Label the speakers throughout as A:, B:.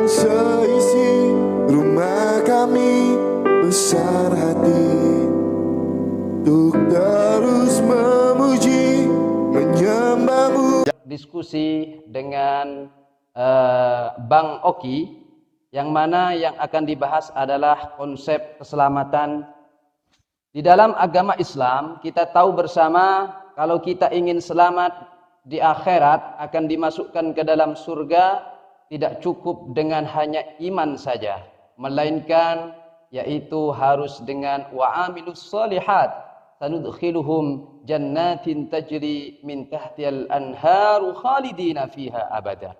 A: seisi rumah kami besar hati untuk terus memuji menyembahmu.
B: Diskusi dengan Bang Oki, yang mana yang akan dibahas adalah konsep keselamatan. Di dalam agama Islam kita tahu bersama, kalau kita ingin selamat di akhirat akan dimasukkan ke dalam surga, tidak cukup dengan hanya iman saja, melainkan yaitu harus dengan wa'amilus shalihat sanudkhiluhum jannatin tajri min tahtiyal anharu khalidina fiha abada.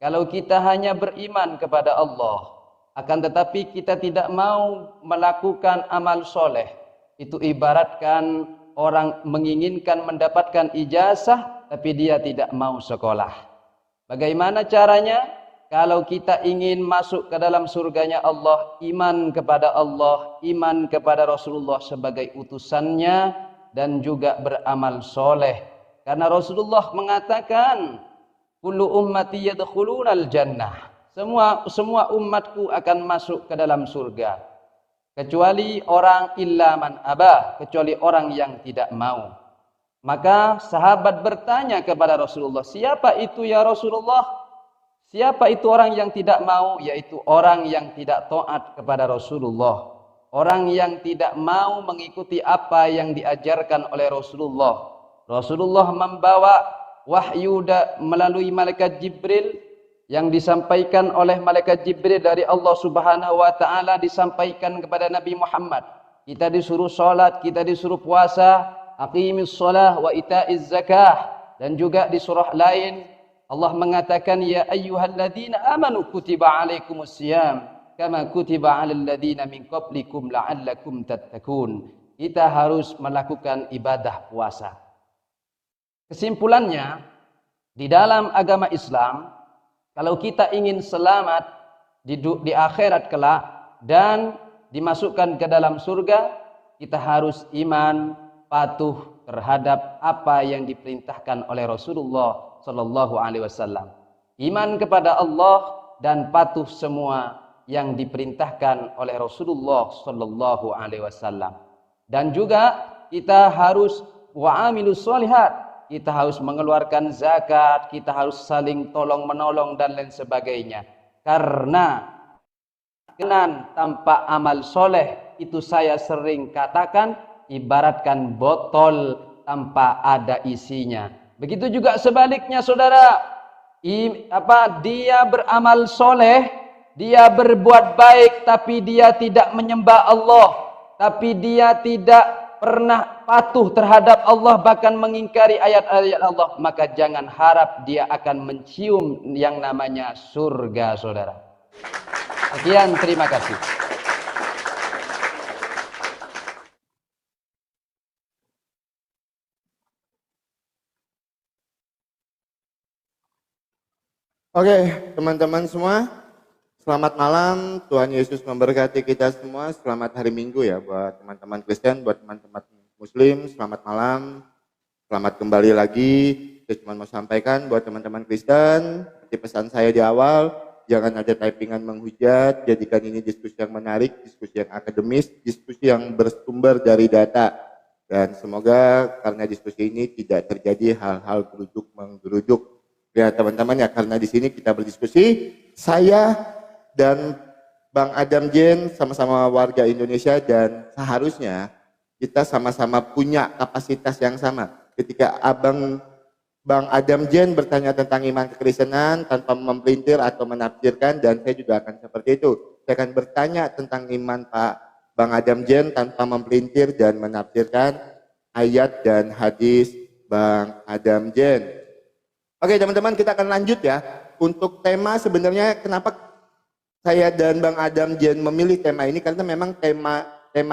B: Kalau kita hanya beriman kepada Allah, akan tetapi kita tidak mau melakukan amal soleh, itu ibaratkan orang menginginkan mendapatkan ijazah tapi dia tidak mau sekolah. Bagaimana caranya? Kalau kita ingin masuk ke dalam surganya Allah, iman kepada Allah, iman kepada Rasulullah sebagai utusannya, dan juga beramal soleh. Karena Rasulullah mengatakan, kullu ummati yadkhulunal jannah. Semua umatku akan masuk ke dalam surga. Kecuali orang illa man abah, kecuali orang yang tidak mau. Maka sahabat bertanya kepada Rasulullah, siapa itu ya Rasulullah? Siapa itu orang yang tidak mau? Yaitu orang yang tidak taat kepada Rasulullah. Orang yang tidak mau mengikuti apa yang diajarkan oleh Rasulullah. Rasulullah membawa wahyu melalui malaikat Jibril, yang disampaikan oleh malaikat Jibril dari Allah Subhanahu wa taala disampaikan kepada Nabi Muhammad. Kita disuruh salat, kita disuruh puasa, aqimis shalah wa itaiz zakah, dan juga di surah lain Allah mengatakan, ya ayyuhalladzina amanu kutiba alaikumusiyam kama kutiba alal ladzina min qablikum la'allakum tattaqun. Kita harus melakukan ibadah puasa. Kesimpulannya, di dalam agama Islam, kalau kita ingin selamat di akhirat kelak dan dimasukkan ke dalam surga, kita harus iman, patuh terhadap apa yang diperintahkan oleh Rasulullah sallallahu alaihi wasallam. Iman kepada Allah dan patuh semua yang diperintahkan oleh Rasulullah sallallahu alaihi wasallam. Dan juga kita harus wa'amilus shalihat. Kita harus mengeluarkan zakat, kita harus saling tolong menolong dan lain sebagainya. Karena tanpa amal soleh, itu saya sering katakan ibaratkan botol tanpa ada isinya. Begitu juga sebaliknya, saudara. Dia beramal soleh, dia berbuat baik, tapi dia tidak menyembah Allah, tapi dia tidak pernah patuh terhadap Allah, bahkan mengingkari ayat-ayat Allah, maka jangan harap dia akan mencium yang namanya surga, saudara. Sekian, terima kasih.
C: Oke, teman-teman semua, selamat malam. Tuhan Yesus memberkati kita semua. Selamat hari Minggu ya buat teman-teman Kristen, buat teman-teman Muslim. Selamat malam, selamat kembali lagi. Saya cuma mau sampaikan buat teman-teman Kristen, seperti pesan saya di awal, jangan ada typingan menghujat. Jadikan ini diskusi yang menarik, diskusi yang akademis, diskusi yang bersumber dari data. Dan semoga karena diskusi ini tidak terjadi hal-hal geruduk menggeruduk. Ya teman-teman ya, karena di sini kita berdiskusi, saya dan Bang Adam Jen sama-sama warga Indonesia, dan seharusnya kita sama-sama punya kapasitas yang sama. Ketika Bang Adam Jen bertanya tentang iman kekristenan tanpa mempelintir atau menafsirkan, dan saya juga akan seperti itu. Saya akan bertanya tentang iman Bang Adam Jen tanpa mempelintir dan menafsirkan ayat dan hadis Bang Adam Jen. Oke teman-teman, kita akan lanjut ya. Untuk tema sebenarnya kenapa saya dan Bang Adam Jen memilih tema ini, karena memang tema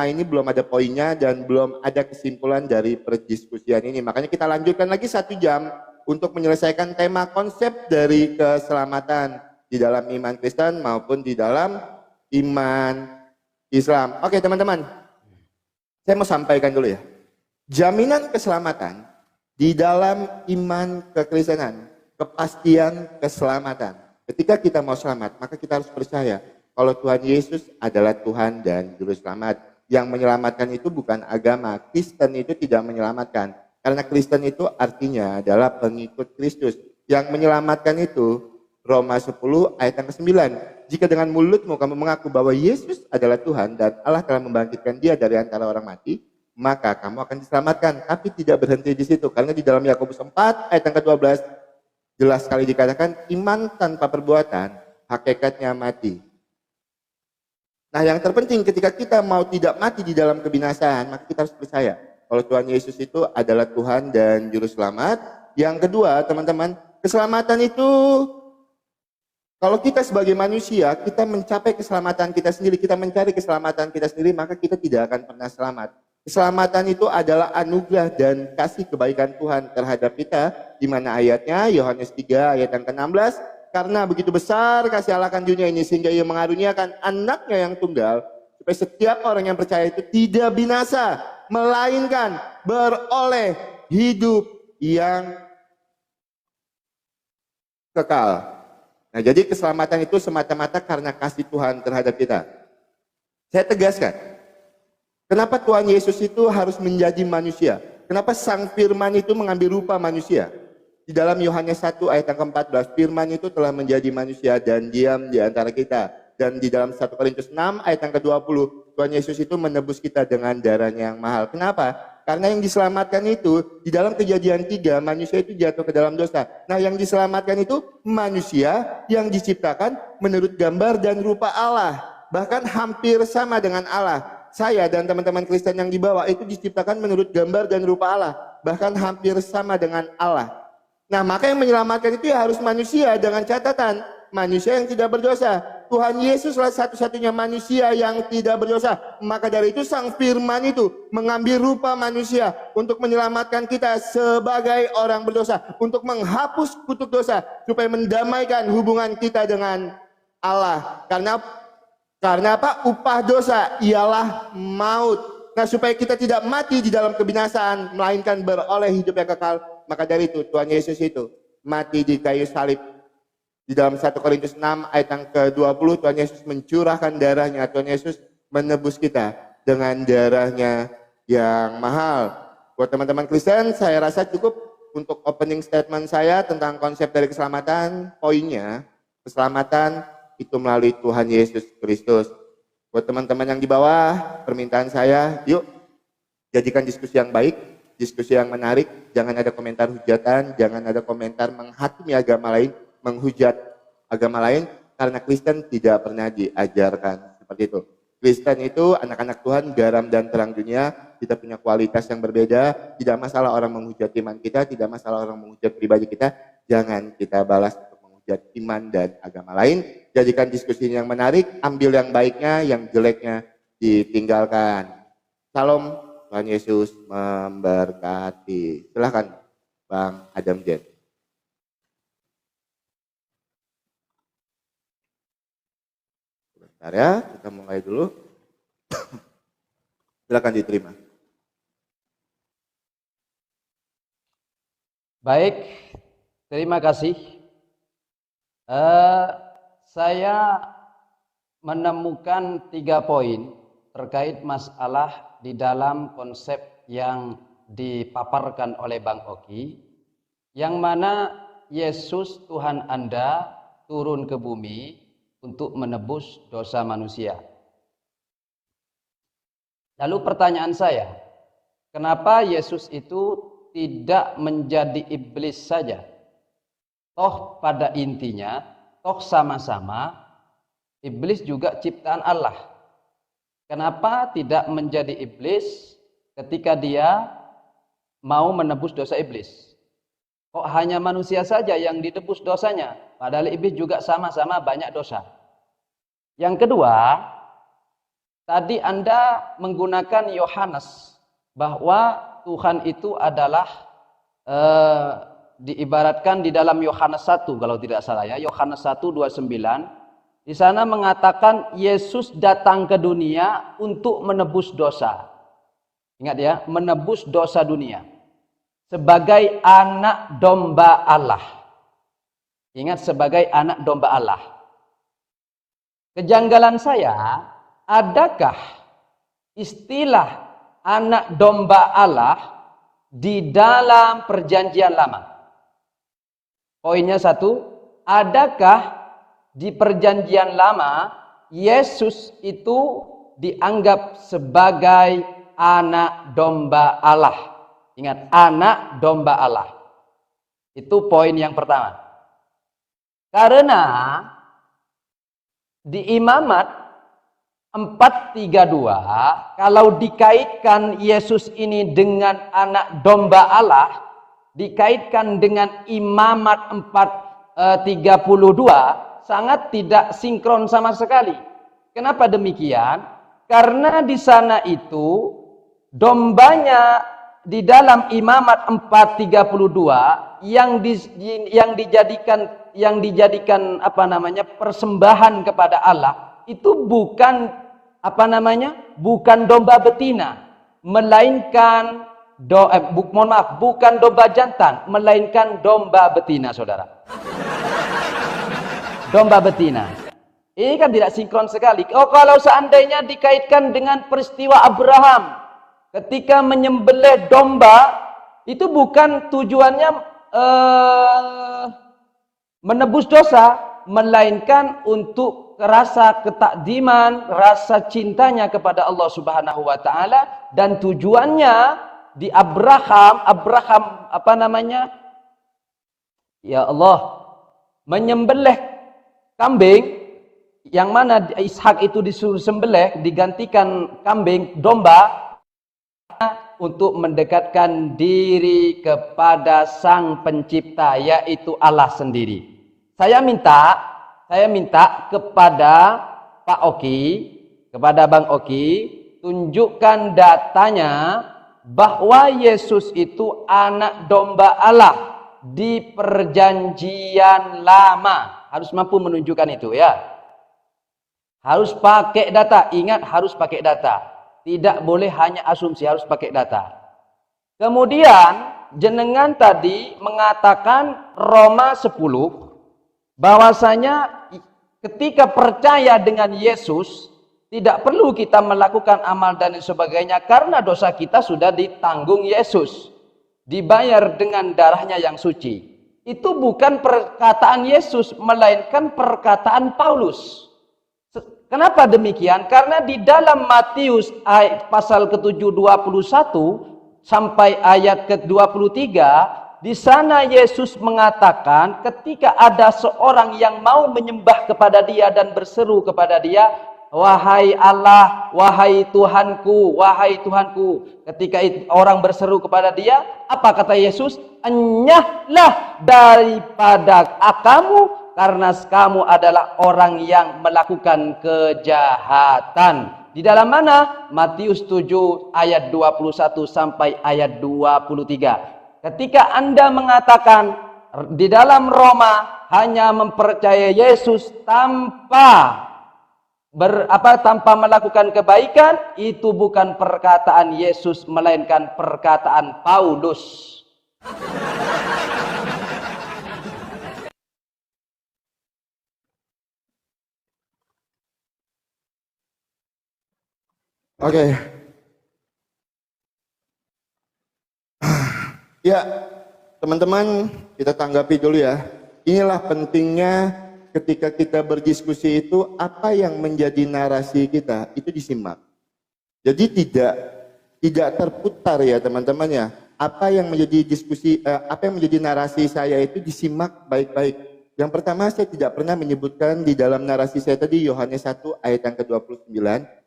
C: ini belum ada poinnya dan belum ada kesimpulan dari perdiskusian ini. Makanya kita lanjutkan lagi 1 jam untuk menyelesaikan tema konsep dari keselamatan di dalam iman Kristen maupun di dalam iman Islam. Oke teman-teman, saya mau sampaikan dulu ya. Jaminan keselamatan di dalam iman kekristenan, kepastian keselamatan. Ketika kita mau selamat, maka kita harus percaya kalau Tuhan Yesus adalah Tuhan dan Juru Selamat. Yang menyelamatkan itu bukan agama. Kristen itu tidak menyelamatkan. Karena Kristen itu artinya adalah pengikut Kristus. Yang menyelamatkan itu Roma 10 ayat yang ke-9. Jika dengan mulutmu kamu mengaku bahwa Yesus adalah Tuhan dan Allah telah membangkitkan dia dari antara orang mati, maka kamu akan diselamatkan. Tapi tidak berhenti di situ. Karena di dalam Yakobus 4 ayat yang ke-12 jelas sekali dikatakan iman tanpa perbuatan hakikatnya mati. Nah, yang terpenting ketika kita mau tidak mati di dalam kebinasaan, maka kita harus percaya kalau Tuhan Yesus itu adalah Tuhan dan Juru Selamat. Yang kedua, teman-teman, keselamatan itu kalau kita sebagai manusia, kita mencapai keselamatan kita sendiri, kita mencari keselamatan kita sendiri, maka kita tidak akan pernah selamat. Keselamatan itu adalah anugerah dan kasih kebaikan Tuhan terhadap kita, di mana ayatnya Yohanes 3 ayat yang ke-16, karena begitu besar kasih Allah akan dunia ini sehingga ia mengaruniakan anaknya yang tunggal supaya setiap orang yang percaya itu tidak binasa melainkan beroleh hidup yang kekal. Nah, jadi keselamatan itu semata-mata karena kasih Tuhan terhadap kita. Saya tegaskan, kenapa Tuhan Yesus itu harus menjadi manusia? Kenapa Sang Firman itu mengambil rupa manusia? Di dalam Yohanes 1 ayat yang ke-14, firman itu telah menjadi manusia dan diam di antara kita. Dan di dalam 1 Korintus 6 ayat yang ke-20, Tuhan Yesus itu menebus kita dengan darahnya yang mahal. Kenapa? Karena yang diselamatkan itu, di dalam Kejadian 3, manusia itu jatuh ke dalam dosa. Nah, yang diselamatkan itu manusia yang diciptakan menurut gambar dan rupa Allah. Bahkan hampir sama dengan Allah. Saya dan teman-teman Kristen yang di bawah itu diciptakan menurut gambar dan rupa Allah. Bahkan hampir sama dengan Allah. Nah, maka yang menyelamatkan itu ya harus manusia dengan catatan manusia yang tidak berdosa. Tuhan Yesuslah satu-satunya manusia yang tidak berdosa. Maka dari itu Sang Firman itu mengambil rupa manusia untuk menyelamatkan kita sebagai orang berdosa, untuk menghapus kutuk dosa supaya mendamaikan hubungan kita dengan Allah. Karena apa? Upah dosa ialah maut. Nah, supaya kita tidak mati di dalam kebinasaan melainkan beroleh hidup yang kekal. Maka dari itu Tuhan Yesus itu mati di kayu salib. Di dalam 1 Korintus 6 ayat yang ke-20 Tuhan Yesus mencurahkan darahnya. Tuhan Yesus menebus kita dengan darahnya yang mahal. Buat teman-teman Kristen, saya rasa cukup untuk opening statement saya tentang konsep dari keselamatan. Poinnya, keselamatan itu melalui Tuhan Yesus Kristus. Buat teman-teman yang di bawah, permintaan saya, yuk jadikan diskusi yang baik, diskusi yang menarik. Jangan ada komentar hujatan, jangan ada komentar menghakimi agama lain, menghujat agama lain, karena Kristen tidak pernah diajarkan seperti itu. Kristen itu anak-anak Tuhan, garam dan terang dunia. Kita punya kualitas yang berbeda. Tidak masalah orang menghujat iman kita, tidak masalah orang menghujat pribadi kita. Jangan kita balas untuk menghujat iman dan agama lain. Jadikan diskusi yang menarik, ambil yang baiknya, yang jeleknya ditinggalkan. Salam, Tuhan Yesus memberkati. Silakan Bang Adam Jen. Sebentar ya, kita mulai dulu. Silakan diterima.
B: Baik, terima kasih. Saya menemukan 3 poin terkait masalah di dalam konsep yang dipaparkan oleh Bang Oki, yang mana Yesus Tuhan Anda turun ke bumi untuk menebus dosa manusia. Lalu pertanyaan saya, kenapa Yesus itu tidak menjadi iblis saja? Toh pada intinya, toh sama-sama iblis juga ciptaan Allah. Kenapa tidak menjadi iblis ketika dia mau menebus dosa iblis? Kok hanya manusia saja yang ditebus dosanya? Padahal iblis juga sama-sama banyak dosa. Yang kedua, tadi Anda menggunakan Yohanes bahwa Tuhan itu adalah diibaratkan di dalam Yohanes 1 kalau tidak salah ya, Yohanes 1:29. Di sana mengatakan Yesus datang ke dunia untuk menebus dosa. Ingat ya, menebus dosa dunia. Sebagai anak domba Allah. Ingat, sebagai anak domba Allah. Kejanggalan saya, adakah istilah anak domba Allah di dalam perjanjian lama? Poinnya satu, adakah di perjanjian lama Yesus itu dianggap sebagai anak domba Allah? Ingat, anak domba Allah. Itu poin yang pertama. Karena di Imamat 4:32, kalau dikaitkan Yesus ini dengan anak domba Allah, dikaitkan dengan Imamat 4:32, sangat tidak sinkron sama sekali. Kenapa demikian? Karena di sana itu dombanya di dalam Imamat 4:32 yang dijadikan persembahan kepada Allah itu bukan bukan domba betina, melainkan bukan domba jantan, melainkan domba betina, saudara. Domba betina. Ini kan tidak sinkron sekali. Oh, kalau seandainya dikaitkan dengan peristiwa Abraham ketika menyembelih domba, itu bukan tujuannya menebus dosa, melainkan untuk rasa ketakdiman, rasa cintanya kepada Allah Subhanahu wa taala, dan tujuannya di Abraham ya Allah, menyembelih kambing, yang mana Ishak itu disuruh sembelih, digantikan kambing, domba, untuk mendekatkan diri kepada Sang Pencipta, yaitu Allah sendiri. Saya minta kepada Pak Oki, kepada Bang Oki, tunjukkan datanya bahwa Yesus itu anak domba Allah di perjanjian lama. Harus mampu menunjukkan itu, ya. Harus pakai data. Ingat, harus pakai data. Tidak boleh hanya asumsi, harus pakai data. Kemudian jenengan tadi mengatakan Roma 10 bahwasanya ketika percaya dengan Yesus tidak perlu kita melakukan amal dan sebagainya karena dosa kita sudah ditanggung Yesus, dibayar dengan darahnya yang suci. Itu bukan perkataan Yesus, melainkan perkataan Paulus. Kenapa demikian? Karena di dalam Matius pasal ke-7 21 sampai ayat ke-23, di sana Yesus mengatakan ketika ada seorang yang mau menyembah kepada dia dan berseru kepada dia, "Wahai Allah, wahai Tuhanku, wahai Tuhanku." Ketika orang berseru kepada dia, apa kata Yesus? "Enyahlah daripada kamu, karena kamu adalah orang yang melakukan kejahatan." Di dalam mana? Matius 7 ayat 21 sampai ayat 23. Ketika Anda mengatakan di dalam Roma hanya mempercayai Yesus tanpa melakukan kebaikan, itu bukan perkataan Yesus, melainkan perkataan Paulus.
C: Oke. Ya, teman-teman, kita tanggapi dulu ya. Inilah pentingnya ketika kita berdiskusi itu, apa yang menjadi narasi kita itu disimak. Jadi tidak terputar ya teman-teman ya. Apa yang menjadi apa yang menjadi narasi saya itu disimak baik-baik. Yang pertama, saya tidak pernah menyebutkan di dalam narasi saya tadi Yohanes 1 ayat yang ke-29,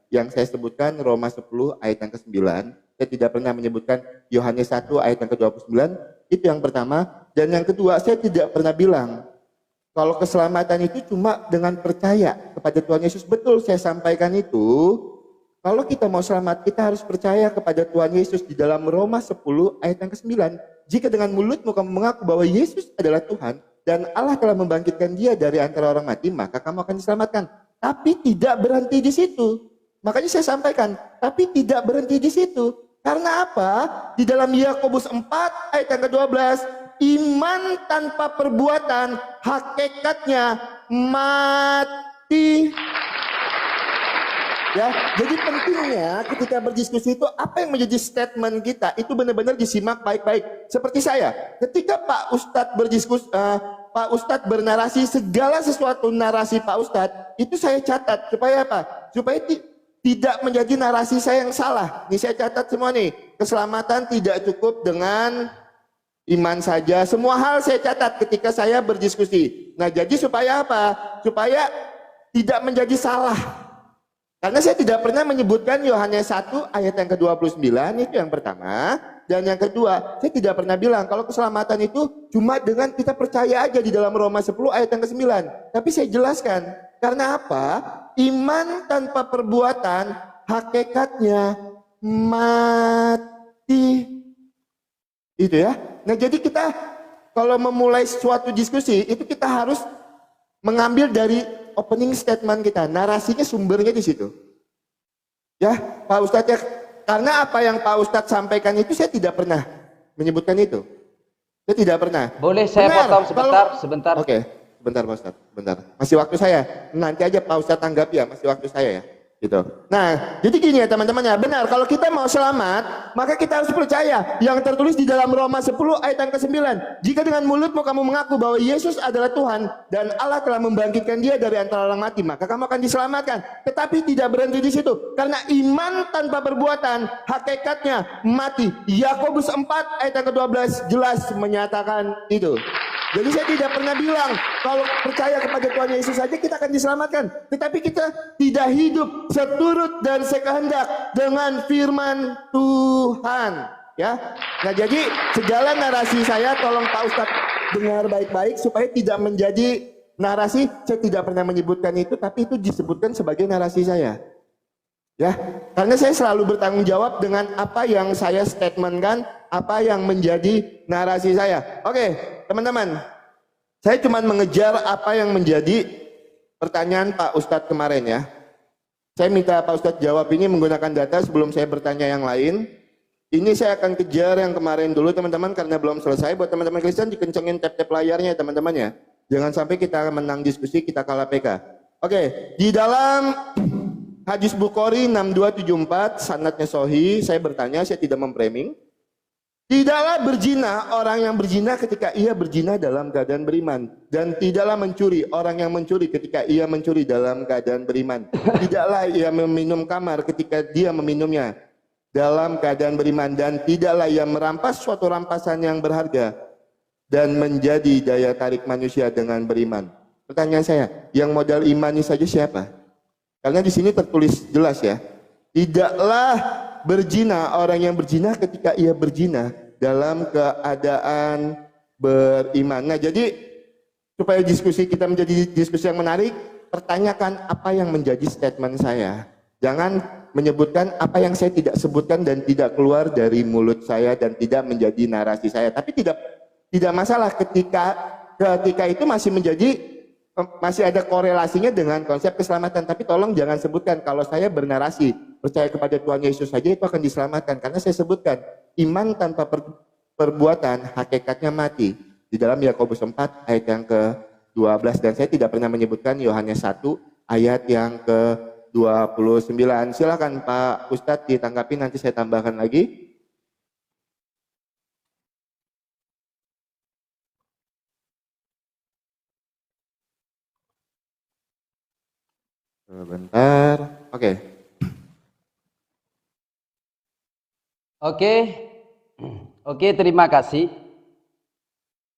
C: yang saya sebutkan Roma 10 ayat yang ke-9. Saya tidak pernah menyebutkan Yohanes 1 ayat yang ke-29. Itu yang pertama. Dan yang kedua, saya tidak pernah bilang kalau keselamatan itu cuma dengan percaya kepada Tuhan Yesus. Betul, saya sampaikan itu. Kalau kita mau selamat, kita harus percaya kepada Tuhan Yesus di dalam Roma 10 ayat yang ke-9. Jika dengan mulutmu kamu mengaku bahwa Yesus adalah Tuhan dan Allah telah membangkitkan dia dari antara orang mati, maka kamu akan diselamatkan. Tapi tidak berhenti di situ. Makanya saya sampaikan, tapi tidak berhenti di situ. Karena apa? Di dalam Yakobus 4 ayat yang ke-12, iman tanpa perbuatan hakikatnya mati. Ya, jadi pentingnya ketika berdiskusi itu apa yang menjadi statement kita itu benar-benar disimak baik-baik. Seperti saya, ketika Pak Ustadz Pak Ustadz bernarasi segala sesuatu narasi Pak Ustadz itu saya catat supaya apa? Supaya tidak menjadi narasi saya yang salah. Ini saya catat semua nih. Keselamatan tidak cukup dengan iman saja. Semua hal saya catat ketika saya berdiskusi. Nah, jadi supaya apa? Supaya tidak menjadi salah. Karena saya tidak pernah menyebutkan Yohanes 1 ayat yang ke-29, itu yang pertama. Dan yang kedua, saya tidak pernah bilang kalau keselamatan itu cuma dengan kita percaya aja di dalam Roma 10 ayat yang ke-9. Tapi saya jelaskan, karena apa? Iman tanpa perbuatan hakikatnya mati. Itu ya. Nah, jadi kita kalau memulai suatu diskusi, itu kita harus mengambil dari opening statement kita, narasinya sumbernya di situ. Ya, Pak Ustadz ya, karena apa yang Pak Ustadz sampaikan itu saya tidak pernah menyebutkan itu. Saya tidak pernah.
B: Boleh saya potong sebentar?
C: Oke, sebentar Pak Ustadz, sebentar. Masih waktu saya. Nanti aja Pak Ustadz tanggapi ya, masih waktu saya ya. Gitu. Nah, jadi gini ya teman-teman ya, benar kalau kita mau selamat, maka kita harus percaya yang tertulis di dalam Roma 10 ayat yang ke-9. Jika dengan mulutmu kamu mengaku bahwa Yesus adalah Tuhan dan Allah telah membangkitkan dia dari antara orang mati, maka kamu akan diselamatkan. Tetapi tidak berhenti di situ. Karena iman tanpa perbuatan hakikatnya mati. Yakobus 4 ayat yang ke-12 jelas menyatakan itu. Jadi saya tidak pernah bilang kalau percaya kepada Tuhan Yesus saja kita akan diselamatkan. Tetapi kita tidak hidup seturut dan sekehendak dengan firman Tuhan. Ya, nah jadi segala narasi saya tolong Pak Ustadz dengar baik-baik supaya tidak menjadi narasi. Saya tidak pernah menyebutkan itu, tapi itu disebutkan sebagai narasi saya. Ya, karena saya selalu bertanggung jawab dengan apa yang saya statementkan, apa yang menjadi narasi saya. Oke, teman-teman, saya cuma mengejar apa yang menjadi pertanyaan Pak Ustadz kemarin ya. Saya minta Pak Ustadz jawab ini menggunakan data sebelum saya bertanya yang lain. Ini saya akan kejar yang kemarin dulu teman-teman karena belum selesai. Buat teman-teman Kristen dikencengin tap-tap layarnya teman-teman ya. Jangan sampai kita menang diskusi, kita kalah PK. Oke, di dalam Hadis Bukhari 6274 sanadnya sahih, saya bertanya, saya tidak memframing. Tidaklah berzina orang yang berzina ketika ia berzina dalam keadaan beriman, dan tidaklah mencuri orang yang mencuri ketika ia mencuri dalam keadaan beriman. Tidaklah ia meminum kamar ketika dia meminumnya dalam keadaan beriman, dan tidaklah ia merampas suatu rampasan yang berharga dan menjadi daya tarik manusia dengan beriman. Pertanyaan saya, yang modal imani saja siapa? Karena di sini tertulis jelas ya, tidaklah berzina orang yang berzina ketika ia berzina dalam keadaan beriman. Nah, jadi supaya diskusi kita menjadi diskusi yang menarik, pertanyakan apa yang menjadi statement saya. Jangan menyebutkan apa yang saya tidak sebutkan dan tidak keluar dari mulut saya dan tidak menjadi narasi saya. Tapi tidak masalah ketika itu masih ada korelasinya dengan konsep keselamatan. Tapi tolong jangan sebutkan kalau saya bernarasi percaya kepada Tuhan Yesus saja itu akan diselamatkan. Karena saya sebutkan iman tanpa perbuatan hakikatnya mati. Di dalam Yakobus 4 ayat yang ke-12. Dan saya tidak pernah menyebutkan Yohanes 1 ayat yang ke-29. Silakan Pak Ustadz ditanggapi, nanti saya tambahkan lagi. Sebentar, oke.
B: Oke, terima kasih.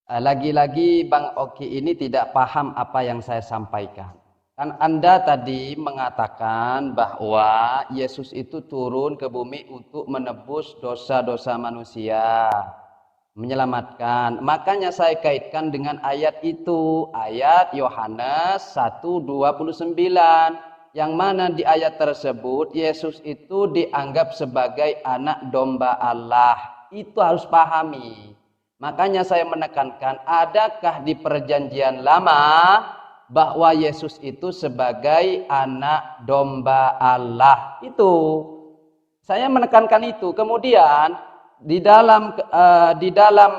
B: Lagi-lagi Bang Oki ini tidak paham apa yang saya sampaikan. Kan Anda tadi mengatakan bahwa Yesus itu turun ke bumi untuk menebus dosa-dosa manusia, menyelamatkan. Makanya saya kaitkan dengan ayat itu, ayat Yohanes 1:29, yang mana di ayat tersebut Yesus itu dianggap sebagai anak domba Allah. Itu harus pahami. Makanya saya menekankan, adakah di perjanjian lama bahwa Yesus itu sebagai anak domba Allah? Itu saya menekankan itu. Kemudian di dalam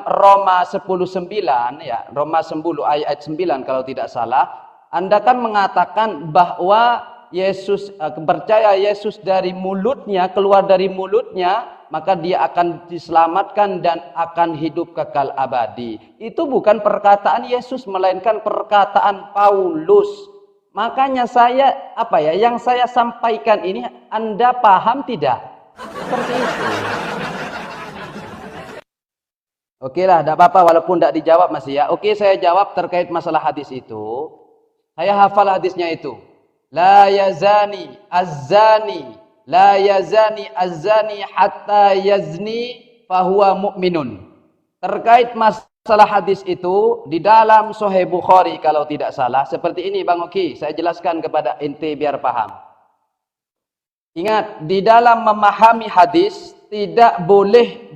B: Roma 10:9 ya, Roma 10 ayat 9 kalau tidak salah, Anda kan mengatakan bahwa Yesus percaya Yesus dari mulutnya, keluar dari mulutnya, maka dia akan diselamatkan dan akan hidup kekal abadi. Itu bukan perkataan Yesus melainkan perkataan Paulus. Makanya yang saya sampaikan ini Anda paham tidak? Seperti itu. Oke lah, tidak apa-apa walaupun tidak dijawab masih ya. Oke, saya jawab terkait masalah hadis itu. Saya hafal hadisnya itu. La yazani az-zani hatta yazni fahuwa mu'minun. Terkait masalah hadis itu di dalam Sahih Bukhari kalau tidak salah, seperti ini Bang Oki, saya jelaskan kepada ente biar paham. Ingat, di dalam memahami hadis tidak boleh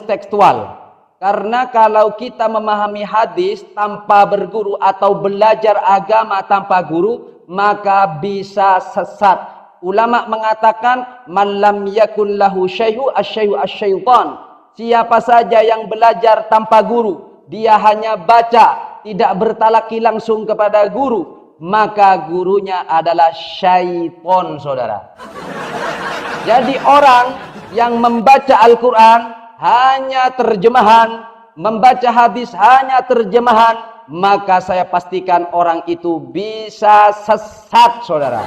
B: tekstual. Karena kalau kita memahami hadis tanpa berguru atau belajar agama tanpa guru, maka bisa sesat. Ulama mengatakan, man lam yakun lahu syai'u asyaitan. Siapa saja yang belajar tanpa guru, dia hanya baca, tidak bertalaki langsung kepada guru, maka gurunya adalah syaitan, saudara. Jadi orang yang membaca Al-Quran hanya terjemahan, membaca hadis hanya terjemahan, maka saya pastikan orang itu bisa sesat, saudara.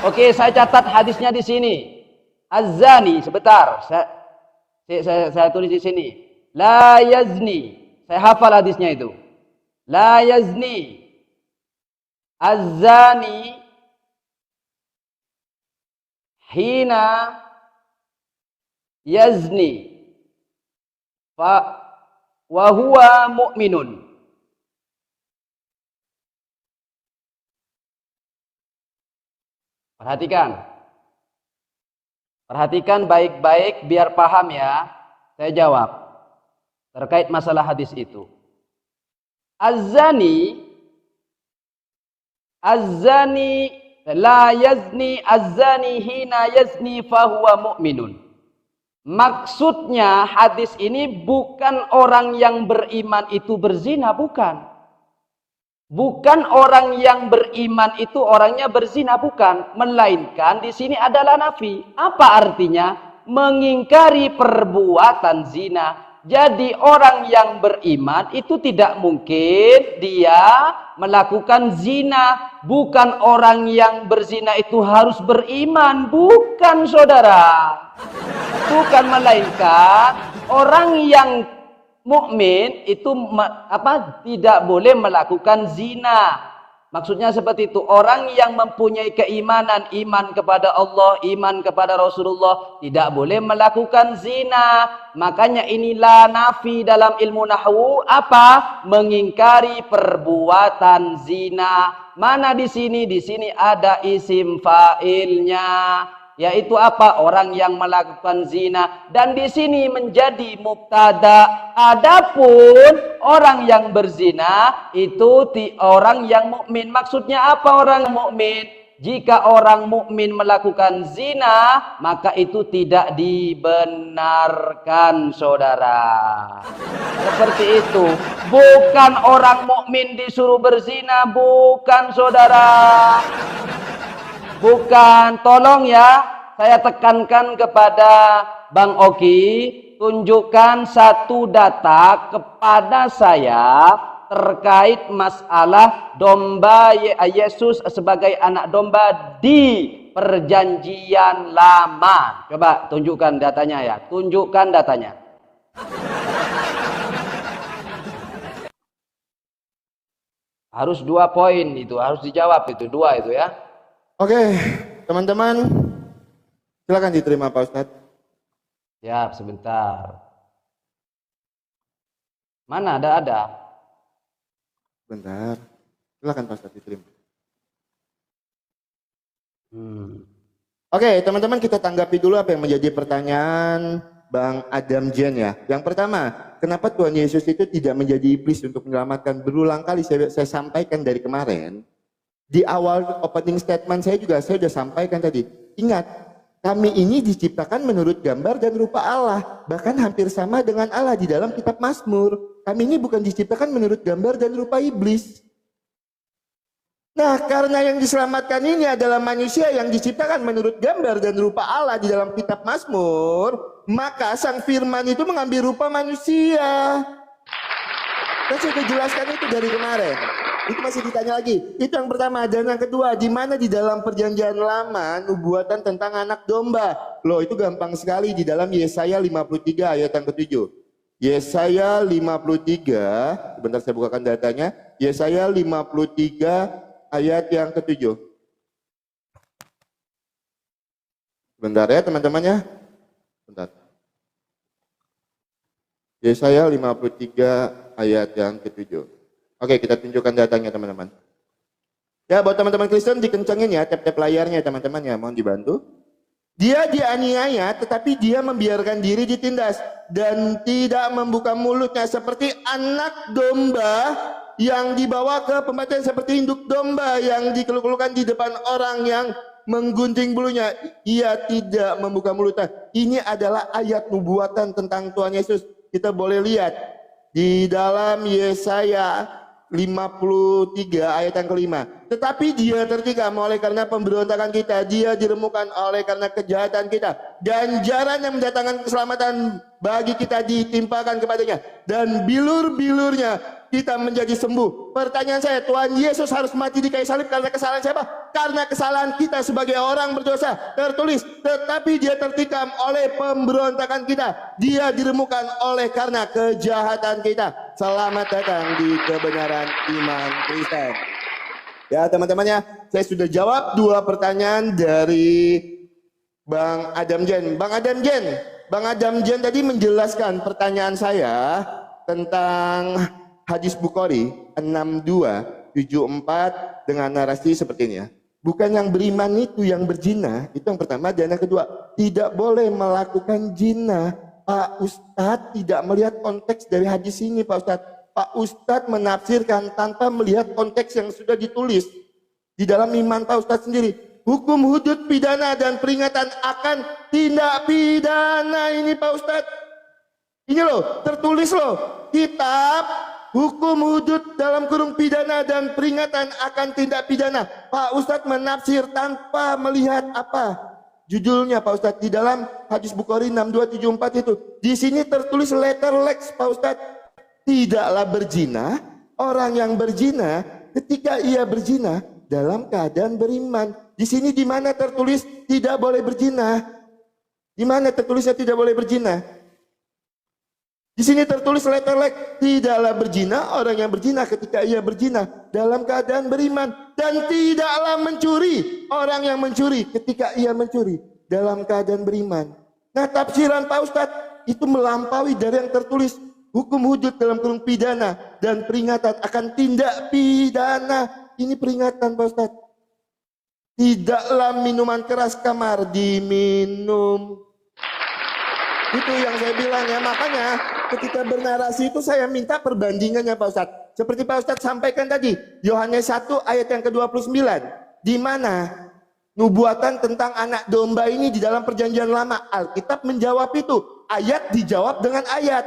B: Oke, saya catat hadisnya di sini. Az-zani, sebentar, saya tulis di sini. La yazni, saya hafal hadisnya itu. La yazni, az-zani, hina yazni wa huwa mu'minun. Perhatikan baik-baik biar paham ya. Saya jawab terkait masalah hadis itu. Az-zani la yazni az-zani hina yazni fahuwa mu'minun. Maksudnya hadis ini bukan orang yang beriman itu berzina, bukan. Bukan orang yang beriman itu orangnya berzina, bukan. Melainkan di sini adalah nafi. Apa artinya? Mengingkari perbuatan zina. Jadi orang yang beriman itu tidak mungkin dia melakukan zina. Bukan orang yang berzina itu harus beriman. Bukan, saudara. Bukan, melainkan orang yang mukmin itu tidak boleh melakukan zina. Maksudnya seperti itu. Orang yang mempunyai keimanan, iman kepada Allah, iman kepada Rasulullah, tidak boleh melakukan zina. Makanya inilah nafi dalam ilmu nahwu, apa? Mengingkari perbuatan zina. Mana di sini? Di sini ada isim fa'ilnya. Yaitu apa? Orang yang melakukan zina. Dan di sini menjadi mubtada. Adapun orang yang berzina itu orang yang mukmin. Maksudnya apa orang mukmin? Jika orang mukmin melakukan zina, maka itu tidak dibenarkan, saudara. Seperti itu. Bukan orang mukmin disuruh berzina, bukan, saudara. Bukan, tolong ya, saya tekankan kepada Bang Oki, tunjukkan satu data kepada saya terkait masalah domba Yesus sebagai anak domba di perjanjian lama. Coba tunjukkan datanya ya, tunjukkan datanya. Harus 2 poin itu, harus dijawab itu, 2 itu ya.
C: Oke, teman-teman, silakan diterima Pak Ustadz.
B: Siap, sebentar. Mana ada?
C: Bentar, silakan Pak Ustadz diterima. Oke, teman-teman, kita tanggapi dulu apa yang menjadi pertanyaan Bang Adam Jen ya. Yang pertama, kenapa Tuhan Yesus itu tidak menjadi iblis untuk menyelamatkan? Berulang kali saya sampaikan dari kemarin. Di awal opening statement saya sudah sampaikan tadi. Ingat, kami ini diciptakan menurut gambar dan rupa Allah, bahkan hampir sama dengan Allah di dalam kitab Mazmur. Kami ini bukan diciptakan menurut gambar dan rupa iblis. Nah, karena yang diselamatkan ini adalah manusia yang diciptakan menurut gambar dan rupa Allah di dalam kitab Mazmur, maka sang firman itu mengambil rupa manusia. Saya sudah jelaskan itu dari kemarin. Itu masih ditanya lagi. Itu yang pertama. Dan yang kedua, di mana di dalam perjanjian lama nubuatan tentang anak domba? Loh, itu gampang sekali di dalam Yesaya 53 ayat yang ke-7. Yesaya 53, sebentar saya bukakan datanya. Yesaya 53 ayat yang ke-7. Bentar ya teman-teman ya. Bentar. Yesaya 53 ayat yang ke-7. Oke, kita tunjukkan datanya teman-teman. Ya, buat teman-teman Kristen dikencengin ya tap-tap layarnya teman-teman ya, mohon dibantu. Dia dianiaya tetapi dia membiarkan diri ditindas dan tidak membuka mulutnya seperti anak domba yang dibawa ke pembantaian, seperti induk domba yang dikeluk-kelukan di depan orang yang menggunting bulunya. Ia tidak membuka mulutnya. Ini adalah ayat nubuatan tentang Tuhan Yesus. Kita boleh lihat di dalam Yesaya 53 ayat yang kelima. Tetapi dia tertikam oleh karena pemberontakan kita, dia diremukkan oleh karena kejahatan kita. Ganjaran yang mendatangkan keselamatan bagi kita ditimpakan kepadanya, dan bilur-bilurnya kita menjadi sembuh. Pertanyaan saya, Tuhan Yesus harus mati di kayu salib karena kesalahan siapa? Karena kesalahan kita sebagai orang berdosa. Tertulis, tetapi dia tertikam oleh pemberontakan kita, dia diremukkan oleh karena kejahatan kita. Selamat datang di kebenaran iman Kristen. Ya teman-teman ya, saya sudah jawab 2 pertanyaan dari Bang Adam Jen. Bang Adam Jen tadi menjelaskan pertanyaan saya tentang hadis Bukhari 6274 dengan narasi seperti ini ya. Bukan yang beriman itu yang berzina, itu yang pertama. Dan yang kedua, tidak boleh melakukan zina. Pak Ustadz tidak melihat konteks dari hadis ini Pak Ustadz. Pak Ustadz menafsirkan tanpa melihat konteks yang sudah ditulis di dalam iman Pak Ustadz sendiri. Hukum hudud pidana dan peringatan akan tindak pidana ini Pak Ustadz. Ini loh, tertulis loh. Kitab hukum hudud dalam kurung pidana dan peringatan akan tindak pidana. Pak Ustadz menafsir tanpa melihat apa judulnya Pak Ustadz di dalam hadis Bukhari 6274 itu. Di sini tertulis letter lex Pak Ustadz. Tidaklah berzina orang yang berzina ketika ia berzina dalam keadaan beriman. Di sini di mana tertulis tidak boleh berzina? Di mana tertulisnya tidak boleh berzina? Di sini tertulis letter lex, tidaklah berzina orang yang berzina ketika ia berzina dalam keadaan beriman, dan tidaklah mencuri orang yang mencuri ketika ia mencuri dalam keadaan beriman. Nah, tafsiran Pak Ustadz itu melampaui dari yang tertulis hukum hudud dalam kurung pidana dan peringatan akan tindak pidana. Ini peringatan Pak Ustadz. Tidaklah minuman keras kamar diminum. Itu yang saya bilang ya. Makanya ketika bernarasi itu saya minta perbandingannya Pak Ustadz. Seperti Pak Ustadz sampaikan tadi, Yohanes 1 ayat yang ke-29. Di mana nubuatan tentang anak domba ini di dalam perjanjian lama. Alkitab menjawab itu. Ayat dijawab dengan ayat.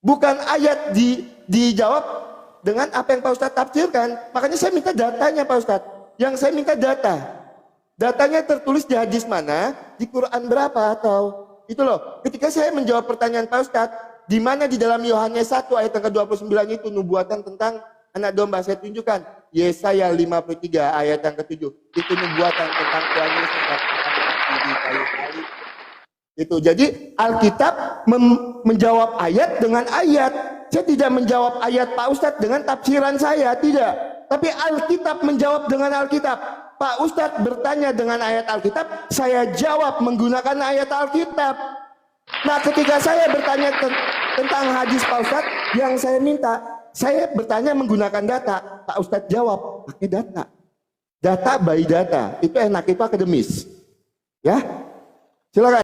C: Bukan ayat dijawab dengan apa yang Pak Ustadz tafsirkan. Makanya saya minta datanya Pak Ustadz. Yang saya minta data. Datanya tertulis di hadis mana, di Quran berapa, atau itu loh. Ketika saya menjawab pertanyaan Pak Ustadz, di mana di dalam Yohanes 1 ayat yang ke-29 itu nubuatan tentang anak domba, saya tunjukkan. Yesaya 53 ayat yang ke-7. Itu nubuatan tentang Tuhan Yesus yang akan mati di kayu salib. Itu jadi Alkitab menjawab ayat dengan ayat. Saya tidak menjawab ayat Pak Ustadz dengan tafsiran saya, tidak. Tapi Alkitab menjawab dengan Alkitab. Pak Ustadz bertanya dengan ayat Alkitab, saya jawab menggunakan ayat Alkitab. Nah, ketika saya bertanya tentang hadis Pak Ustadz, yang saya minta, saya bertanya menggunakan data. Pak Ustadz jawab pakai data. Data by data. Itu enak, itu akademis. Ya, silakan.